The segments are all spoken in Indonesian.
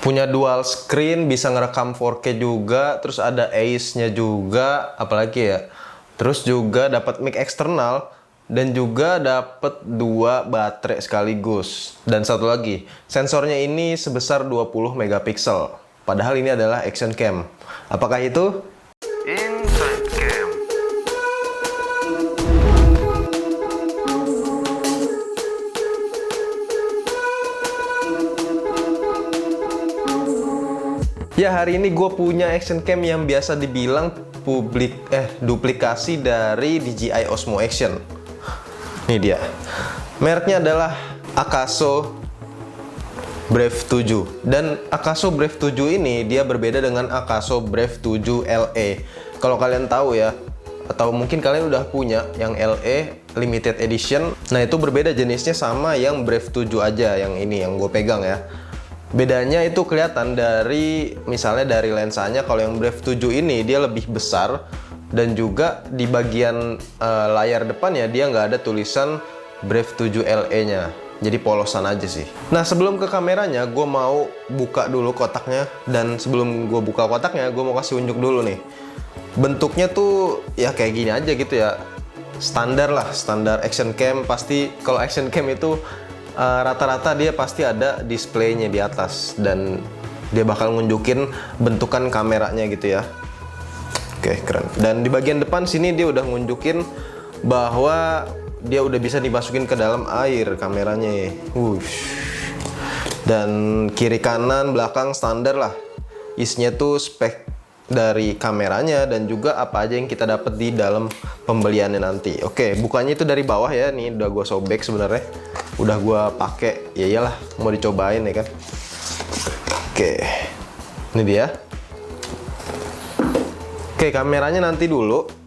Punya dual screen, bisa ngerekam 4K juga, terus ada Ace-nya juga, apalagi ya. Terus juga dapat mic eksternal dan juga dapat 2 baterai sekaligus. Dan satu lagi, sensornya ini sebesar 20 megapiksel. Padahal ini adalah action cam. Apakah itu? Inside Cam. Ya, hari ini gue punya action cam yang biasa dibilang duplikasi dari DJI Osmo Action. Ini dia. Mereknya adalah Akaso Brave 7. Dan Akaso Brave 7 ini dia berbeda dengan Akaso Brave 7 LE. Kalau kalian tahu ya, atau mungkin kalian udah punya yang LE limited edition. Nah, itu berbeda jenisnya sama yang Brave 7 aja, yang ini yang gue pegang ya. Bedanya itu kelihatan dari misalnya dari lensanya. Kalau yang Brave 7 ini dia lebih besar, dan juga di bagian layar depannya dia nggak ada tulisan Brave 7 LE-nya. Jadi polosan aja sih. Nah, sebelum ke kameranya, gue mau buka dulu kotaknya. Dan sebelum gue buka kotaknya, gue mau kasih unjuk dulu nih. Bentuknya tuh ya kayak gini aja gitu ya. Standar lah, standar action cam. Pasti kalau action cam itu rata-rata dia pasti ada displaynya di atas. Dan dia bakal nunjukin bentukan kameranya gitu ya. Oke, keren. Dan di bagian depan sini dia udah nunjukin bahwa dia udah bisa dimasukin ke dalam air kameranya. Dan kiri kanan belakang standar lah. Isinya tuh spek dari kameranya dan juga apa aja yang kita dapat di dalam pembeliannya nanti. Oke, bukannya itu dari bawah ya. Nih udah gue sobek sebenarnya. Udah gue pakai. Ya iyalah, mau dicobain ya kan. Oke. Ini dia. Oke, kameranya nanti dulu.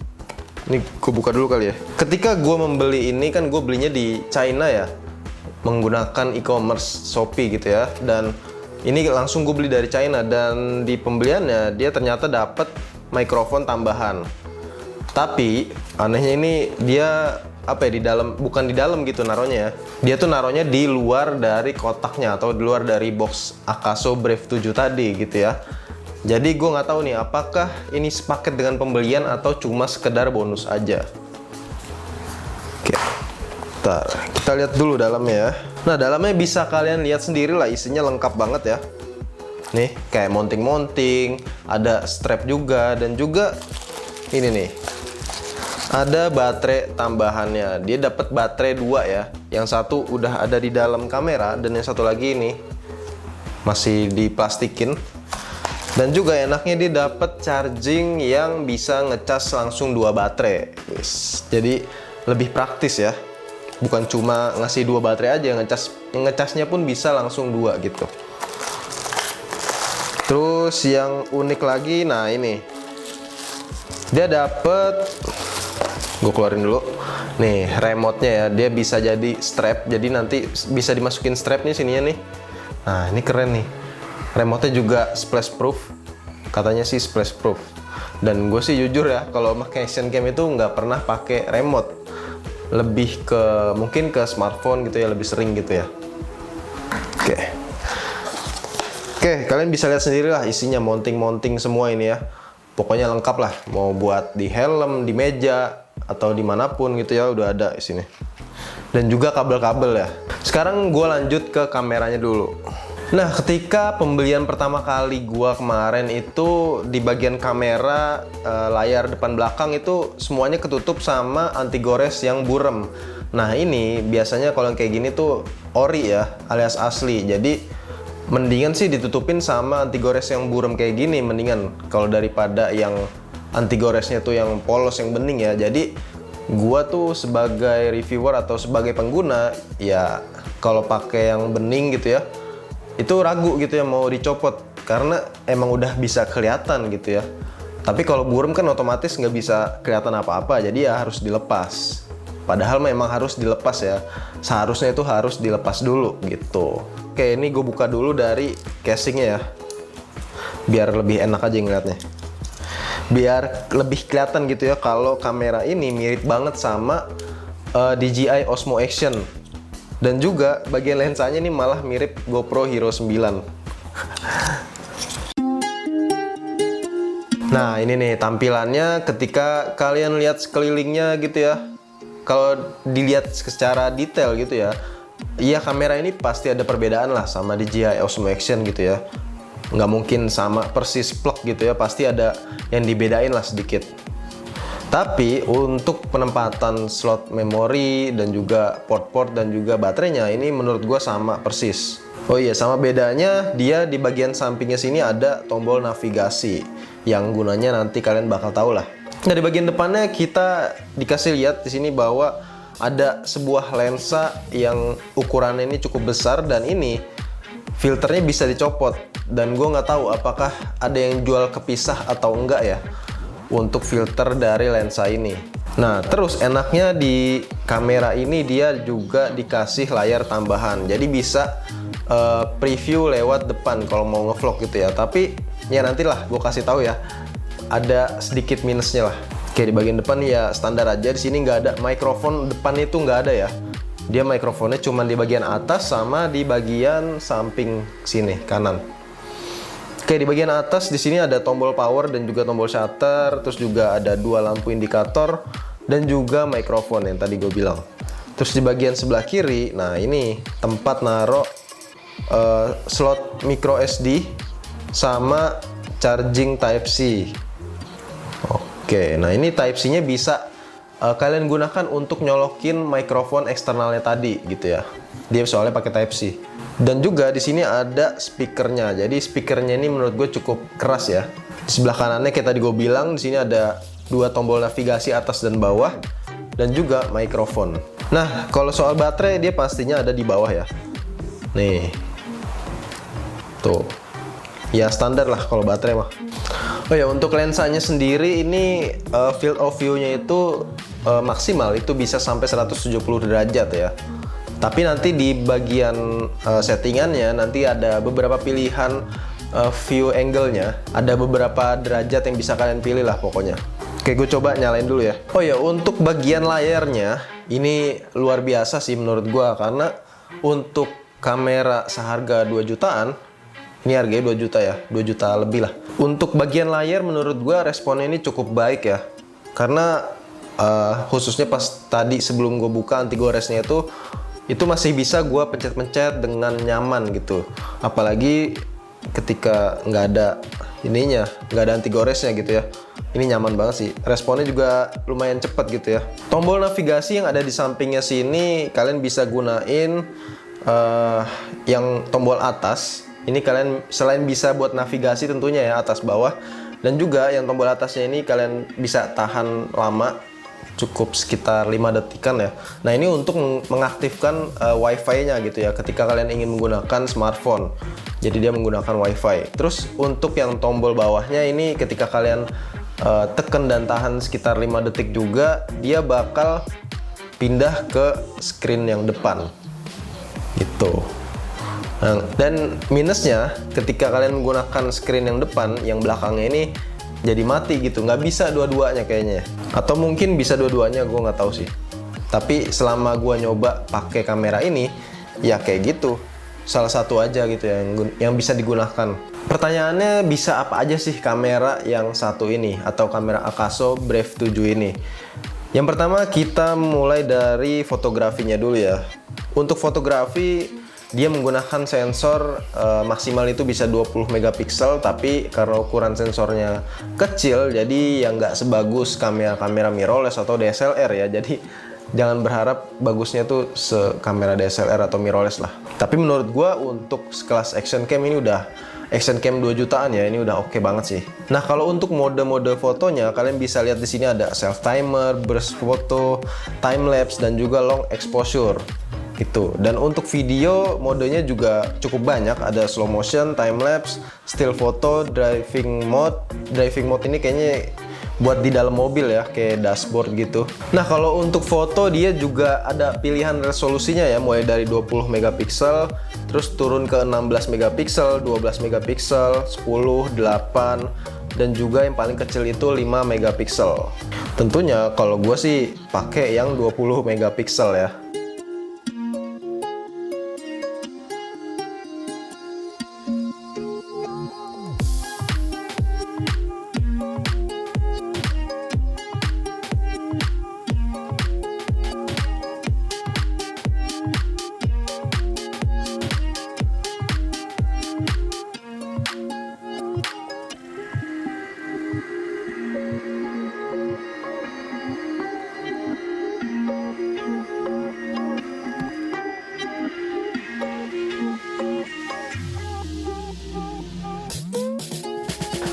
Ini gue buka dulu kali ya. Ketika gue membeli ini kan gue belinya di China ya, menggunakan e-commerce Shopee gitu ya. Dan ini langsung gue beli dari China, dan di pembeliannya dia ternyata dapat mikrofon tambahan. Tapi anehnya ini dia apa ya, di dalam, bukan di dalam gitu naruhnya ya. Dia tuh naruhnya di luar dari kotaknya atau di luar dari box Akaso Brave 7 tadi gitu ya. Jadi gue nggak tahu nih apakah ini sepaket dengan pembelian atau cuma sekedar bonus aja. Oke, bentar, kita lihat dulu dalamnya ya. Nah, dalamnya bisa kalian lihat sendiri lah, isinya lengkap banget ya. Nih, kayak mounting-mounting, ada strap juga, dan juga ini nih, ada baterai tambahannya. Dia dapat baterai 2 ya. Yang satu udah ada di dalam kamera, dan yang satu lagi ini masih diplastikin. Dan juga enaknya dia dapat charging yang bisa ngecas langsung 2 baterai. Jadi lebih praktis ya. Bukan cuma ngasih 2 baterai aja, ngecasnya pun bisa langsung 2 gitu. Terus yang unik lagi, nah ini. Dia dapat, gue keluarin dulu. Nih, remote-nya ya. Dia bisa jadi strap. Jadi nanti bisa dimasukin strap nih sininya nih. Nah, ini keren nih. Remote-nya juga splash proof, katanya sih splash proof. Dan gue sih jujur ya, kalau pakai action cam itu nggak pernah pakai remote, lebih ke mungkin ke smartphone gitu ya, lebih sering gitu ya. Oke, kalian bisa lihat sendiri lah isinya, mounting semua ini ya. Pokoknya lengkap lah, mau buat di helm, di meja atau dimanapun gitu ya, udah ada di sini. Dan juga kabel-kabel ya. Sekarang gue lanjut ke kameranya dulu. Nah, ketika pembelian pertama kali gua kemarin itu di bagian kamera, layar depan belakang itu semuanya ketutup sama anti gores yang burem. Nah, ini biasanya kalau yang kayak gini tuh ori ya, alias asli. Jadi mendingan sih ditutupin sama anti gores yang burem kayak gini, mendingan kalau daripada yang anti goresnya tuh yang polos, yang bening ya. Jadi gua tuh sebagai reviewer atau sebagai pengguna ya, kalau pakai yang bening gitu ya, itu ragu gitu ya mau dicopot, karena emang udah bisa kelihatan gitu ya. Tapi kalau burem kan otomatis nggak bisa kelihatan apa-apa, jadi ya harus dilepas. Padahal memang harus dilepas ya, seharusnya itu harus dilepas dulu gitu. Oke, ini gue buka dulu dari casingnya ya, biar lebih enak aja ngeliatnya, biar lebih kelihatan gitu ya kalau kamera ini mirip banget sama DJI Osmo Action. Dan juga bagian lensanya ini malah mirip GoPro Hero 9. Nah, ini nih tampilannya ketika kalian lihat sekelilingnya gitu ya. Kalau dilihat secara detail gitu ya, iya kamera ini pasti ada perbedaan lah sama DJI Osmo Action gitu ya. Nggak mungkin sama persis plek gitu ya, pasti ada yang dibedain lah sedikit. Tapi untuk penempatan slot memori dan juga port-port dan juga baterainya ini menurut gua sama persis. Oh iya, sama bedanya dia di bagian sampingnya sini ada tombol navigasi yang gunanya nanti kalian bakal tahu lah. Nah, di bagian depannya kita dikasih lihat di sini bahwa ada sebuah lensa yang ukurannya ini cukup besar dan ini filternya bisa dicopot, dan gue nggak tahu apakah ada yang jual kepisah atau enggak ya untuk filter dari lensa ini. Nah, terus enaknya di kamera ini dia juga dikasih layar tambahan, jadi bisa preview lewat depan kalau mau ngevlog gitu ya. Tapi ya nantilah gue kasih tahu ya, ada sedikit minusnya lah. Oke, di bagian depan ya standar aja. Di sini nggak ada mikrofon depan, itu nggak ada ya. Dia mikrofonnya cuma di bagian atas sama di bagian samping sini kanan. Oke, di bagian atas di sini ada tombol power dan juga tombol shutter, terus juga ada dua lampu indikator dan juga mikrofon yang tadi gue bilang. Terus di bagian sebelah kiri, nah ini tempat naruh slot micro SD sama charging Type-C. Oke, nah ini Type-C-nya bisa kalian gunakan untuk nyolokin mikrofon eksternalnya tadi gitu ya. Dia soalnya pakai Type-C. Dan juga di sini ada speakernya. Jadi speakernya ini menurut gue cukup keras ya. Di sebelah kanannya kayak tadi gue bilang, di sini ada dua tombol navigasi atas dan bawah dan juga mikrofon. Nah, kalau soal baterai dia pastinya ada di bawah ya. Nih. Tuh. Ya standar lah kalau baterai mah. Oh ya, untuk lensanya sendiri ini field of view-nya itu maksimal itu bisa sampai 170 derajat ya. Tapi nanti di bagian settingannya nanti ada beberapa pilihan view angle-nya. Ada beberapa derajat yang bisa kalian pilih lah pokoknya. Oke, gue coba nyalain dulu ya. Oh ya, untuk bagian layarnya ini luar biasa sih menurut gue, karena untuk kamera seharga 2 jutaan, ini harganya 2 juta ya, 2 juta lebih lah. Untuk bagian layar menurut gua responnya ini cukup baik ya. Karena khususnya pas tadi sebelum gue buka anti goresnya itu masih bisa gua pencet-pencet dengan nyaman gitu. Apalagi ketika nggak ada ininya, nggak ada anti goresnya gitu ya. Ini nyaman banget sih. Responnya juga lumayan cepat gitu ya. Tombol navigasi yang ada di sampingnya sini kalian bisa gunain yang tombol atas. Ini kalian selain bisa buat navigasi tentunya ya, atas bawah, dan juga yang tombol atasnya ini kalian bisa tahan lama, cukup sekitar 5 detikan ya. Nah, ini untuk mengaktifkan wifi-nya gitu ya ketika kalian ingin menggunakan smartphone. Jadi dia menggunakan wifi. Terus untuk yang tombol bawahnya ini ketika kalian tekan dan tahan sekitar 5 detik juga, dia bakal pindah ke screen yang depan gitu. Nah, dan minusnya ketika kalian menggunakan screen yang depan, yang belakangnya ini jadi mati gitu, nggak bisa dua-duanya kayaknya. Atau mungkin bisa dua-duanya, gue nggak tahu sih. Tapi selama gue nyoba pakai kamera ini, ya kayak gitu. Salah satu aja gitu yang bisa digunakan. Pertanyaannya, bisa apa aja sih kamera yang satu ini atau kamera Akaso Brave 7 ini? Yang pertama kita mulai dari fotografinya dulu ya. Untuk fotografi dia menggunakan sensor maksimal itu bisa 20 megapiksel, tapi karena ukuran sensornya kecil jadi ya nggak sebagus kamera mirrorless atau DSLR ya. Jadi jangan berharap bagusnya tuh sekamera DSLR atau mirrorless lah. Tapi menurut gua untuk sekelas action cam ini udah action cam 2 jutaan ya, ini udah oke banget sih. Nah, kalau untuk mode-mode fotonya kalian bisa lihat di sini ada self timer, burst photo, time lapse dan juga long exposure. Gitu. Dan untuk video modenya juga cukup banyak, ada slow motion, time lapse, still photo, driving mode. Driving mode ini kayaknya buat di dalam mobil ya, kayak dashboard gitu. Nah, kalau untuk foto dia juga ada pilihan resolusinya ya, mulai dari 20 megapiksel terus turun ke 16 megapiksel, 12 megapiksel, 10, 8 dan juga yang paling kecil itu 5 megapiksel. Tentunya kalau gue sih pakai yang 20 megapiksel ya.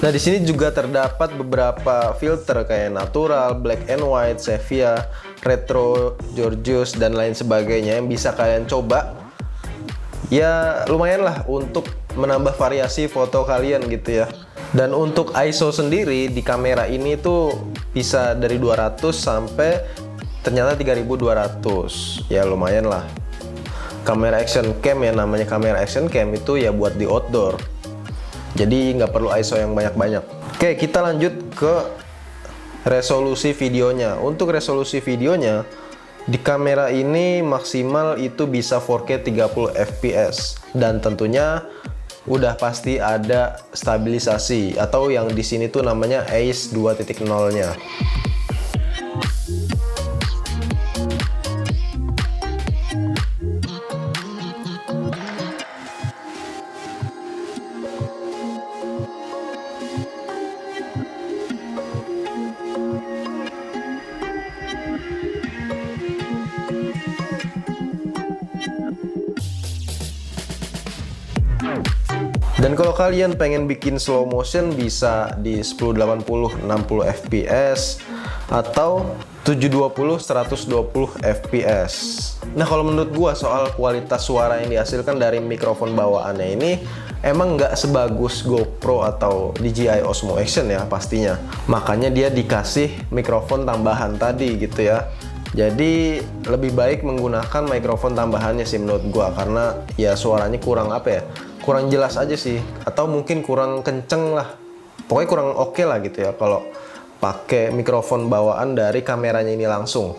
Nah, di sini juga terdapat beberapa filter kayak natural, black and white, sepia, retro, gorgeous, dan lain sebagainya yang bisa kalian coba. Ya, lumayan lah untuk menambah variasi foto kalian gitu ya. Dan untuk ISO sendiri di kamera ini tuh bisa dari 200 sampai ternyata 3200. Ya, lumayan lah. Kamera action cam ya, namanya kamera action cam itu ya buat di outdoor. Jadi nggak perlu ISO yang banyak-banyak. Oke, kita lanjut ke resolusi videonya. Untuk resolusi videonya, di kamera ini maksimal itu bisa 4K 30 fps. Dan tentunya udah pasti ada stabilisasi atau yang di sini tuh namanya ACE 2.0-nya. Dan kalau kalian pengen bikin slow motion bisa di 1080 60 fps atau 720 120 fps. Nah, kalau menurut gua soal kualitas suara yang dihasilkan dari mikrofon bawaannya ini emang nggak sebagus GoPro atau DJI Osmo Action ya pastinya. Makanya dia dikasih mikrofon tambahan tadi gitu ya. Jadi lebih baik menggunakan mikrofon tambahannya sih menurut gua, karena ya suaranya kurang apa ya, kurang jelas aja sih, atau mungkin kurang kenceng lah, pokoknya kurang oke lah gitu ya kalau pakai mikrofon bawaan dari kameranya ini langsung.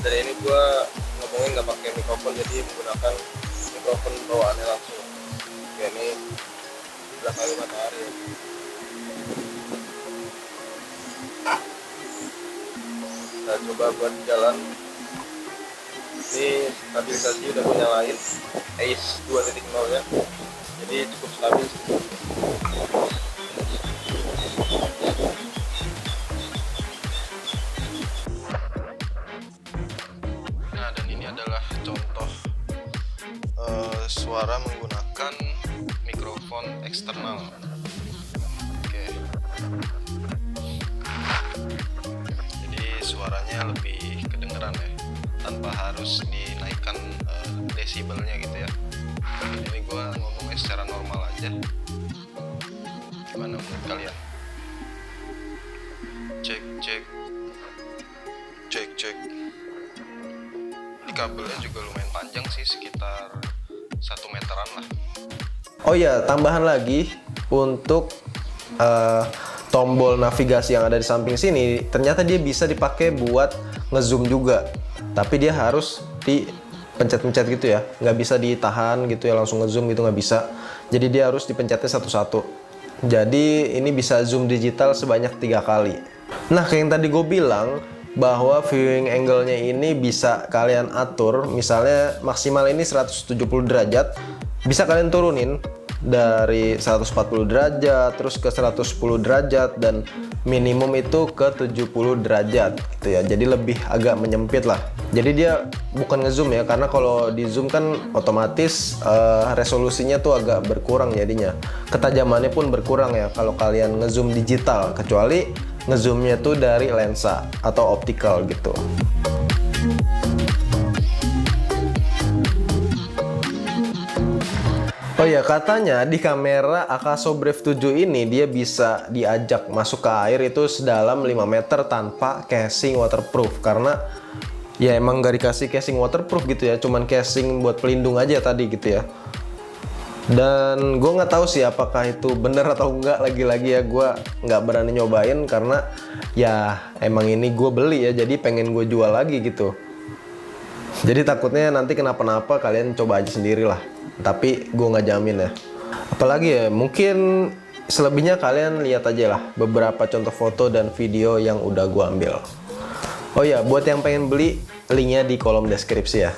Dan ini gua ngomongin nggak pakai mikrofon, jadi menggunakan mikrofon bawaannya langsung. Oke, ini udah kali matahari ya. Nah, coba buat jalan. Ini stabilisasi udah nyalain ACE 2.0 ya, jadi cukup stabil. Nah, dan ini adalah contoh suara menggunakan mikrofon eksternal. Oke. Jadi suaranya lebih kedengeran ya, tanpa harus dinaikkan desibelnya gitu ya. Ini gua ngomongnya secara normal aja. Gimana menurut kalian? Cek cek cek cek. Ini kabelnya juga lumayan panjang sih, sekitar 1 meteran lah. Oh ya, tambahan lagi untuk tombol navigasi yang ada di samping sini, ternyata dia bisa dipakai buat ngezoom juga, tapi dia harus dipencet-pencet gitu ya, nggak bisa ditahan gitu ya langsung ngezoom gitu, nggak bisa. Jadi dia harus dipencetnya satu-satu. Jadi ini bisa zoom digital sebanyak 3 kali. Nah, kayak yang tadi gue bilang bahwa viewing angle-nya ini bisa kalian atur, misalnya maksimal ini 170 derajat, bisa kalian turunin dari 140 derajat terus ke 110 derajat dan minimum itu ke 70 derajat gitu ya. Jadi lebih agak menyempit lah. Jadi dia bukan ngezoom ya, karena kalau di zoom kan otomatis resolusinya tuh agak berkurang, jadinya ketajamannya pun berkurang ya kalau kalian ngezoom digital, kecuali ngezoomnya tuh dari lensa atau optical gitu. Oh ya, katanya di kamera Akaso Brave 7 ini dia bisa diajak masuk ke air itu sedalam 5 meter tanpa casing waterproof, karena ya emang gak dikasih casing waterproof gitu ya, cuman casing buat pelindung aja tadi gitu ya. Dan gue nggak tahu sih apakah itu bener atau enggak, lagi-lagi ya gue nggak berani nyobain karena ya emang ini gue beli ya, jadi pengen gue jual lagi gitu. Jadi takutnya nanti kenapa-napa, kalian coba aja sendiri lah. Tapi gue nggak jamin ya. Apalagi ya, mungkin selebihnya kalian lihat aja lah beberapa contoh foto dan video yang udah gue ambil. Oh ya, buat yang pengen beli, linknya di kolom deskripsi ya.